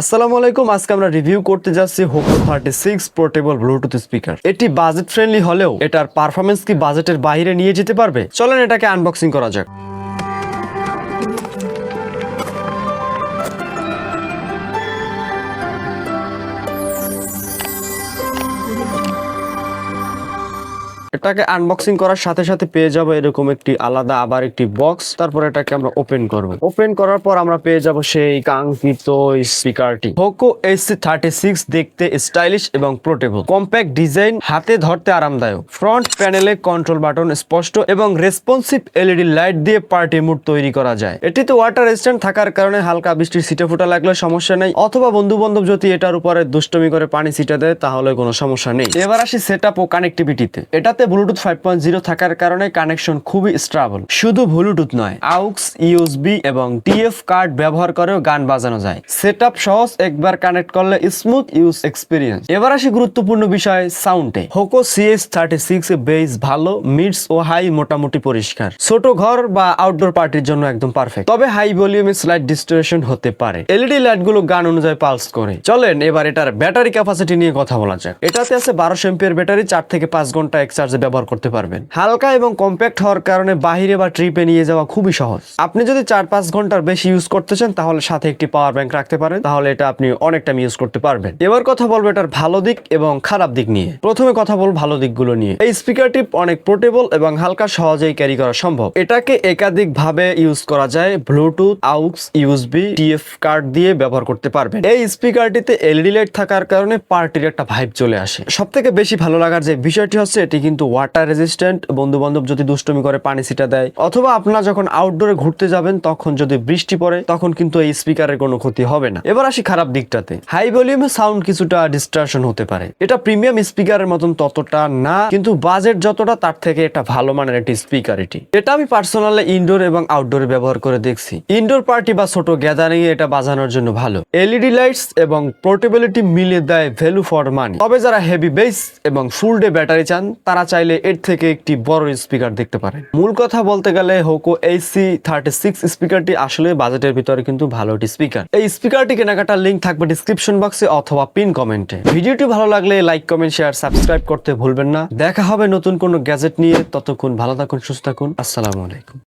আসসালামু আলাইকুম। আজকে আমরা রিভিউ করতে যাচ্ছি হোকো 36 পোর্টেবল ব্লুটুথ স্পিকার। এটি বাজেট ফ্রেন্ডলি হলেও এটার পারফরমেন্স কি বাজেটের বাইরে নিয়ে যেতে পারবে? চলেন এটাকে আনবক্সিং করা যাক। এটাকে আনবক্সিং করার সাথে সাথে পেয়ে যাবো এরকম একটি আলাদা আবার একটি বক্স। তারপর এটাকে আমরা ওপেন করব। ওপেন করার পর আমরা পেয়ে যাব সেই কাঙ্ক্ষিত স্পিকারটি। হোকো HC36 দেখতে স্টাইলিশ এবং পোর্টেবল, কম্প্যাক্ট ডিজাইন, হাতে ধরতে আরামদায়ক। ফ্রন্ট প্যানেলে কন্ট্রোল বাটন স্পষ্ট এবং রেসপন্সিভ LED লাইট দিয়ে পার্টি মুড তৈরি করা যায়। এটিতে ওয়াটার রেজিস্ট্যান্ট থাকার কারণে হালকা বৃষ্টির ছিটে ফোঁটা লাগলে সমস্যা নেই, অথবা বন্ধু বান্ধব যদি এটার উপরে দুষ্টমি করে পানি ছিটা দেয় তাহলে কোনো সমস্যা নেই। এবার আসি সেটআপ ও কানেক্টিভিটিতে। এটাতে ব্লুটুথ 5.0 থাকার কারণে কানেকশন খুবই স্টেবল। শুধু ব্লুটুথ নয়, AUX, USB এবং TF কার্ড ব্যবহার করেও গান বাজানো যায়। সেটআপ সহজ, একবার কানেক্ট করলে স্মুথ ইউজ এক্সপিরিয়েন্স। এবার আসি গুরুত্বপূর্ণ বিষয় সাউন্ডে। হোকো CH36 এ বেস ভালো, মিডস ও হাই মোটামুটি পরিষ্কার। ছোট ঘর বা আউটডোর পার্টির জন্য একদম পারফেক্ট। তবে হাই ভলিউমে স্লাইড ডিস্টোরেশন হতে পারে। LED লাইট গুলো গান অনুযায়ী পালস করে। চলেন এবার এটার ব্যাটারি ক্যাপাসিটি নিয়ে কথা বলা যাক। এটাতে আছে 1200 এমপিআর ব্যাটারি, 4 থেকে 5 ঘন্টা এক চার্জে ব্যবহার করতে পারবেন। হালকা এবং কম্প্যাক্ট হওয়ার কারণে বাহিরে বা ট্রিপে নিয়ে যাওয়া খুবই সহজ। আপনি যদি 4-5 ঘন্টার বেশি ইউজ করতে চান তাহলে সাথে একটি পাওয়ার ব্যাংক রাখতে পারেন, তাহলে এটা আপনি অনেক টাইম ইউজ করতে পারবেন। এবার কথা বলবো এটার ভালো দিক এবং খারাপ দিক নিয়ে। প্রথমে কথা বলবো ভালো দিকগুলো নিয়ে। এই স্পিকারটি অনেক পোর্টেবল এবং হালকা, সহজেই ক্যারি করা সম্ভব। এটাকে একাধিক ভাবে ইউজ করা যায়। Bluetooth, AUX, USB, TF card দিয়ে ব্যবহার করতে পারবেন। এই স্পিকারটিতে LED লাইট থাকার কারণে পার্টির একটা ভাইব চলে আসে। সবথেকে বেশি ভালো লাগার যে বিষয়টি হচ্ছে এটি কিন্তু ওয়াটার রেজিস্ট্যান্ট। বন্ধু বান্ধব যদি দুষ্টমি করে পানি ছিটা দেয়, অথবা আপনারা যখন আউটডোরে ঘুরতে যাবেন তখন যদি বৃষ্টি পড়ে তখন কিন্তু এই স্পিকারের কোনো ক্ষতি হবে না। এবার আসি খারাপ দিকটাতে। হাই ভলিউমে সাউন্ড কিছুটা ডিস্টরশন হতে পারে। এটা প্রিমিয়াম স্পিকারের মতন ততটা না, কিন্তু বাজেট যতটা তার থেকে একটা ভালো মানের একটি স্পিকার এটি। এটা আমি পার্সোনালি ইনডোর এবং আউটডোরে ব্যবহার করে দেখছি। ইনডোর পার্টি বা ছোট গ্যাদারিং এ এটা বাজানোর জন্য ভালো। LED লাইটস এবং পোর্টেবিলিটি মিলে দেয় ভ্যালু ফর মানি। তবে যারা হেভি বেস এবং ফুল ডে ব্যাটারি চান তারা চাইলে এর থেকে একটি বড় স্পিকার দেখতে পারেন। মূল কথা বলতে গেলে হোকো HC36 স্পিকারটি আসলে বাজেটের ভিতরে কিন্তু ভালো একটি স্পিকার। এই স্পিকারটি কেনাকাটার লিংক থাকবে ডিসক্রিপশন বক্সে অথবা পিন কমেন্টে। ভিডিওটি ভালো লাগলে লাইক, কমেন্ট, শেয়ার, সাবস্ক্রাইব করতে ভুলবেন না। দেখা হবে নতুন কোনো গ্যাজেট নিয়ে। ততক্ষণ ভালো থাকুন, সুস্থ থাকুন। আসসালামু আলাইকুম।